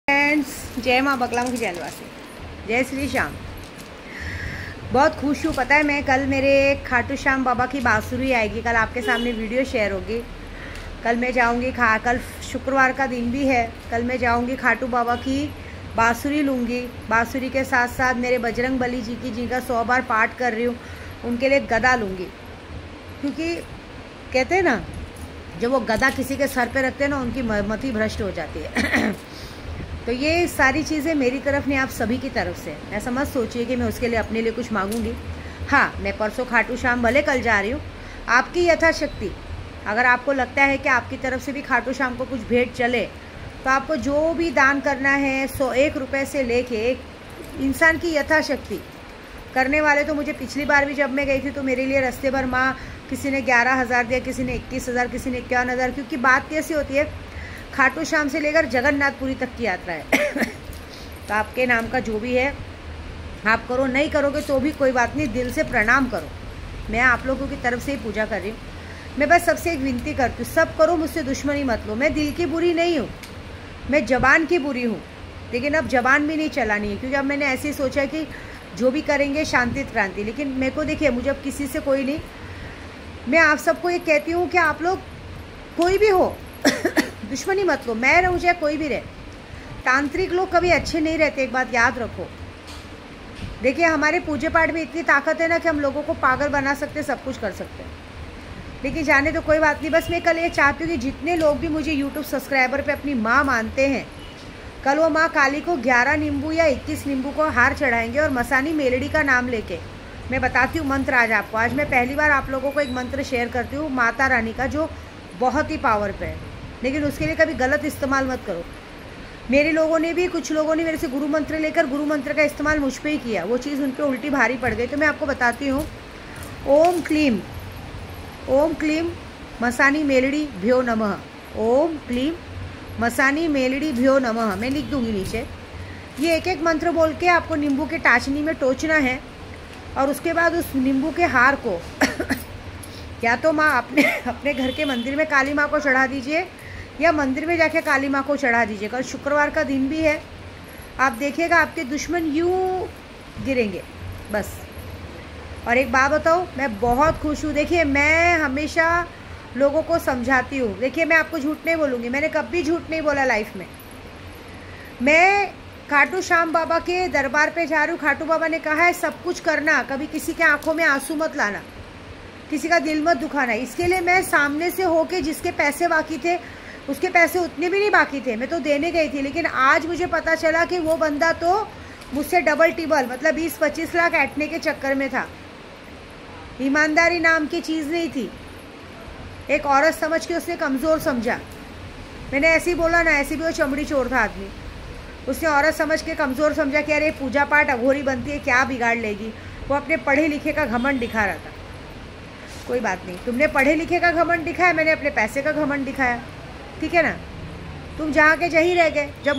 Friends, जय माँ बगलामुखी जयलवासी, जय श्री श्याम। बहुत खुश हूँ। पता है, मैं कल मेरे खाटू श्याम बाबा की बांसुरी आएगी, कल आपके सामने वीडियो शेयर होगी। कल मैं जाऊँगी कल शुक्रवार का दिन भी है। कल मैं जाऊँगी खाटू बाबा की बांसुरी लूँगी। बांसुरी के साथ साथ मेरे बजरंग बली जी की जिनका 100 बार पाठ कर रही हूँ, उनके लिए गदा लूँगी। क्योंकि कहते हैं ना, जब वो गदा किसी के सर पे रखते हैं ना, उनकी मति भ्रष्ट हो जाती है। तो ये सारी चीज़ें मेरी तरफ नहीं, आप सभी की तरफ से। ऐसा मत सोचिए कि मैं उसके लिए अपने लिए कुछ मांगूंगी। हाँ, मैं परसों खाटू श्याम भले कल जा रही हूँ। आपकी यथाशक्ति, अगर आपको लगता है कि आपकी तरफ से भी खाटू श्याम को कुछ भेंट चले, तो आपको जो भी दान करना है 101 रुपये से लेके एक इंसान की यथाशक्ति करने वाले। तो मुझे पिछली बार भी जब मैं गई थी, तो मेरे लिए रास्ते भर माँ, किसी ने 11,000 दिया, किसी ने 21,000, किसी ने 51,000। क्योंकि बात कैसी होती है, खाटू श्याम से लेकर जगन्नाथपुरी तक की यात्रा है। तो आपके नाम का जो भी है आप करो, नहीं करोगे तो भी कोई बात नहीं, दिल से प्रणाम करो। मैं आप लोगों की तरफ से ही पूजा कर रही हूँ। मैं बस सबसे एक विनती करती हूँ, सब करो, मुझसे दुश्मनी मत लो। मैं दिल की बुरी नहीं हूँ, मैं जबान की बुरी हूँ। लेकिन अब जबान भी नहीं चलानी है, क्योंकि अब मैंने ऐसे ही सोचा कि जो भी करेंगे शांति क्रांति। लेकिन मेरे को देखिए, मुझे अब किसी से कोई नहीं। मैं आप सबको ये कहती हूँ कि आप लोग कोई भी हो दुश्मनी मत लो। मैं रहूँ चाहे कोई भी रहे, तांत्रिक लोग कभी अच्छे नहीं रहते, एक बात याद रखो। देखिए, हमारे पूजे पाठ में इतनी ताकत है ना कि हम लोगों को पागल बना सकते, सब कुछ कर सकते हैं। लेकिन जाने तो कोई बात नहीं। बस मैं कल ये चाहती हूँ कि जितने लोग भी मुझे यूट्यूब सब्सक्राइबर पे अपनी माँ मानते हैं, कल वो माँ काली को 11 नींबू या 21 नींबू को हार चढ़ाएंगे। और मसानी मेलड़ी का नाम लेके मैं बताती हूँ मंत्र आज आपको। आज मैं पहली बार आप लोगों को एक मंत्र शेयर करती हूँ माता रानी का, जो बहुत ही पावर पे है। लेकिन उसके लिए कभी गलत इस्तेमाल मत करो। मेरे लोगों ने भी, कुछ लोगों ने मेरे से गुरु मंत्र लेकर गुरु मंत्र का इस्तेमाल मुझ पे ही किया, वो चीज़ उन पर उल्टी भारी पड़ गई। तो मैं आपको बताती हूँ, ओम क्लीम मसानी मेलड़ी भ्यो नमः। ओम क्लीम मसानी मेलड़ी भ्यो नमः। मैं लिख दूंगी नीचे। ये एक एक मंत्र बोल के आपको नींबू के टाचनी में टोचना है। और उसके बाद उस नींबू के हार को या तो माँ अपने घर के मंदिर में काली माँ को चढ़ा दीजिए, या मंदिर में जाके काली माँ को चढ़ा दीजिए। कल शुक्रवार का दिन भी है, आप देखिएगा आपके दुश्मन यूँ गिरेंगे बस। और एक बात बताओ, मैं बहुत खुश हूँ। देखिए, मैं हमेशा लोगों को समझाती हूँ। देखिए, मैं आपको झूठ नहीं बोलूँगी, मैंने कभी झूठ नहीं बोला लाइफ में। मैं खाटू श्याम बाबा के दरबार पे जा रही हूँ। खाटू बाबा ने कहा है सब कुछ करना, कभी किसी के आंखों में आंसू मत लाना, किसी का दिल मत दुखाना। इसके लिए मैं सामने से होके, जिसके पैसे बाकी थे, उसके पैसे उतने भी नहीं बाकी थे, मैं तो देने गई थी। लेकिन आज मुझे पता चला कि वो बंदा तो मुझसे डबल टिबल, मतलब 20-25 लाख ऐंठने के चक्कर में था। ईमानदारी नाम की चीज़ नहीं थी। एक औरत समझ के उसने कमज़ोर समझा। मैंने ऐसे ही बोला ना, ऐसे भी वो चमड़ी चोर था आदमी। उसने औरत समझ के कमज़ोर समझा कि अरे पूजा पाठ अघोरी बनती है, क्या बिगाड़ लेगी। वो अपने पढ़े लिखे का घमंड दिखा रहा था। कोई बात नहीं, तुमने पढ़े लिखे का घमंड दिखाया, मैंने अपने पैसे का घमंड दिखाया, ठीक है ना। तुम जहाँ के जहीं रह गए। जब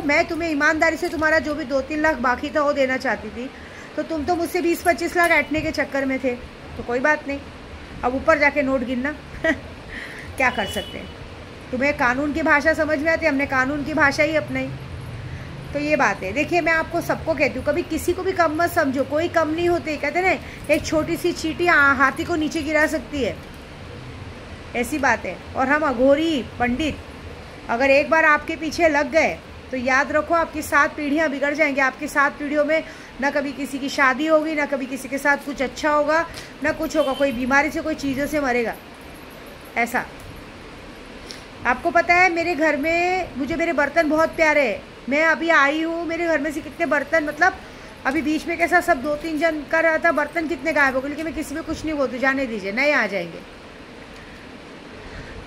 मैं तुम्हें ईमानदारी से तुम्हारा जो भी 2-3 लाख बाकी था वो देना चाहती थी, तो तुम तो मुझसे 20-25 लाख ऐंठने के चक्कर में थे। तो कोई बात नहीं, अब ऊपर जाके नोट गिनना। क्या कर सकते हैं। तुम्हें कानून की भाषा समझ में आती है, हमने कानून की भाषा ही अपनाई। तो ये बात है। देखिए, मैं आपको सबको कहती हूँ, कभी किसी को भी कम मत समझो। कोई कम नहीं होते। कहते ना, एक छोटी सी चींटी हाथी को नीचे गिरा सकती है, ऐसी बात है। और हम अघोरी पंडित अगर एक बार आपके पीछे लग गए, तो याद रखो आपकी 7 पीढ़ियाँ बिगड़ जाएंगी। आपकी 7 पीढ़ियों में ना कभी किसी की शादी होगी, ना कभी किसी के साथ कुछ अच्छा होगा, ना कुछ होगा। कोई बीमारी से, कोई चीज़ों से मरेगा। ऐसा आपको पता है, मेरे घर में मुझे मेरे बर्तन बहुत प्यारे हैं। मैं अभी आई हूँ, मेरे घर में से कितने बर्तन, मतलब अभी बीच में कैसा सब 2-3 जन कर रहा था, बर्तन कितने गायब हो गए। लेकिन मैं किसी में कुछ नहीं बोलती, जाने दीजिए, नए आ जाएंगे।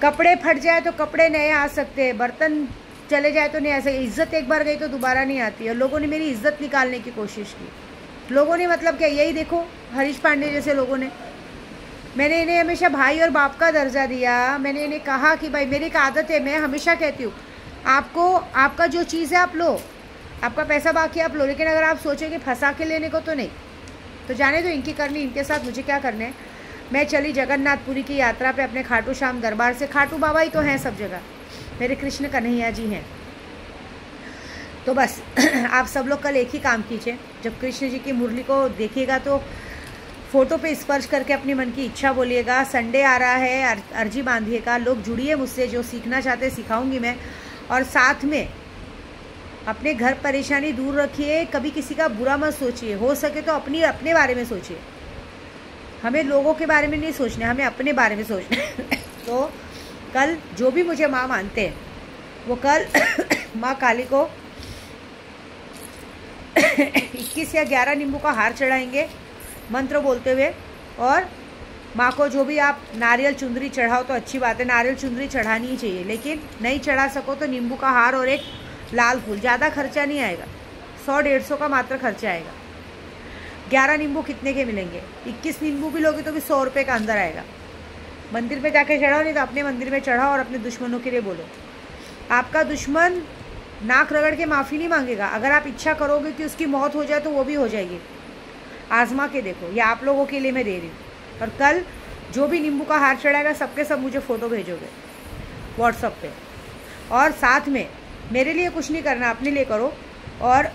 कपड़े फट जाए तो कपड़े नए आ सकते हैं, बर्तन चले जाए तो नहीं आ सकते। इज्जत एक बार गई तो दोबारा नहीं आती है। लोगों ने मेरी इज्जत निकालने की कोशिश की। लोगों ने मतलब क्या, यही देखो हरीश पांडे जैसे लोगों ने। मैंने इन्हें हमेशा भाई और बाप का दर्जा दिया। मैंने इन्हें कहा कि भाई, मेरी एक आदत है, मैं हमेशा कहती हूँ, आपको आपका जो चीज़ है आप लो, आपका पैसा बाकी आप लो। लेकिन अगर आप सोचो कि फंसा के लेने को, तो नहीं। तो जाने दो, इनकी करनी इनके साथ, मुझे क्या करना है। मैं चली जगन्नाथपुरी की यात्रा पे अपने खाटू श्याम दरबार से। खाटू बाबा ही तो हैं सब जगह, मेरे कृष्ण कन्हैया जी हैं। तो बस आप सब लोग कल एक ही काम कीजिए, जब कृष्ण जी की मुरली को देखिएगा तो फ़ोटो पे स्पर्श करके अपने मन की इच्छा बोलिएगा। संडे आ रहा है, अर्जी बांधिएगा। लोग जुड़िए मुझसे, जो सीखना चाहते सिखाऊंगी मैं। और साथ में अपने घर परेशानी दूर रखिए, कभी किसी का बुरा मत सोचिए, हो सके तो अपने बारे में सोचिए। हमें लोगों के बारे में नहीं सोचना, हमें अपने बारे में सोचना है। तो कल जो भी मुझे माँ मानते हैं वो कल माँ काली को 21 या 11 नींबू का हार चढ़ाएंगे मंत्र बोलते हुए। और माँ को जो भी आप नारियल चुंदरी चढ़ाओ तो अच्छी बात है, नारियल चुंदरी चढ़ानी ही चाहिए। लेकिन नहीं चढ़ा सको तो नींबू का हार और एक लाल फूल, ज़्यादा खर्चा नहीं आएगा, 100-150 का मात्र खर्चा आएगा। 11 नींबू कितने के मिलेंगे? 21 नींबू भी लोगे तो भी 100 रुपये का अंदर आएगा। मंदिर में जाके चढ़ाओ, नहीं तो अपने मंदिर में चढ़ाओ और अपने दुश्मनों के लिए बोलो। आपका दुश्मन नाक रगड़ के माफ़ी नहीं मांगेगा। अगर आप इच्छा करोगे कि उसकी मौत हो जाए तो वो भी हो जाएगी। आजमा के देखो, ये आप लोगों के लिए मैं दे रही हूँ। और कल जो भी नींबू का हार चढ़ाएगा सबके सब मुझे फ़ोटो भेजोगे व्हाट्सएप पे। और साथ में मेरे लिए कुछ नहीं करना, अपने लिए करो। और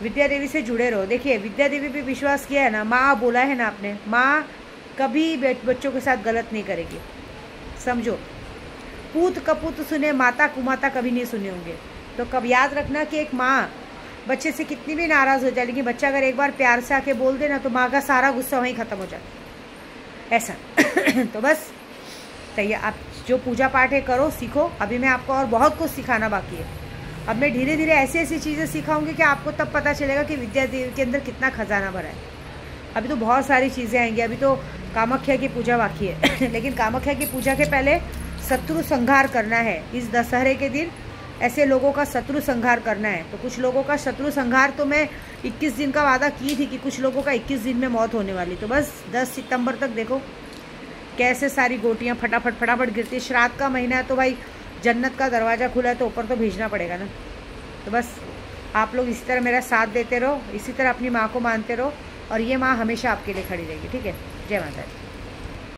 विद्या देवी से जुड़े रहो। देखिए, विद्या देवी पे विश्वास किया है ना, माँ बोला है ना आपने, माँ कभी बच्चों के साथ गलत नहीं करेगी, समझो। पूत कपूत सुने, माता कुमाता कभी नहीं सुने होंगे। तो कब याद रखना कि एक माँ बच्चे से कितनी भी नाराज़ हो जाए, लेकिन बच्चा अगर एक बार प्यार से आके बोल देना तो माँ का सारा गुस्सा वहीं ख़त्म हो जाता ऐसा। तो बस तैयार, आप जो पूजा पाठ है करो, सीखो। अभी मैं आपको और बहुत कुछ सिखाना बाकी है। अब मैं धीरे धीरे ऐसी ऐसी चीज़ें सिखाऊंगी कि आपको तब पता चलेगा कि विद्या देवी के अंदर कितना खजाना भरा है। अभी तो बहुत सारी चीज़ें आएंगी। अभी तो कामाख्या की पूजा बाकी है लेकिन कामाख्या की पूजा के पहले शत्रु संहार करना है। इस दशहरे के दिन ऐसे लोगों का शत्रु संहार करना है। तो कुछ लोगों का शत्रु संहार तो मैं 21 दिन का वादा की थी कि कुछ लोगों का 21 दिन में मौत होने वाली। तो बस 10 सितंबर तक देखो कैसे सारी गोटियाँ फटाफट गिरती। श्राद्ध का महीना है तो भाई जन्नत का दरवाज़ा खुला है तो ऊपर तो भेजना पड़ेगा ना। तो बस आप लोग इसी तरह मेरा साथ देते रहो, इसी तरह अपनी माँ को मानते रहो और ये माँ हमेशा आपके लिए खड़ी रहेगी। ठीक है, जय माता दी।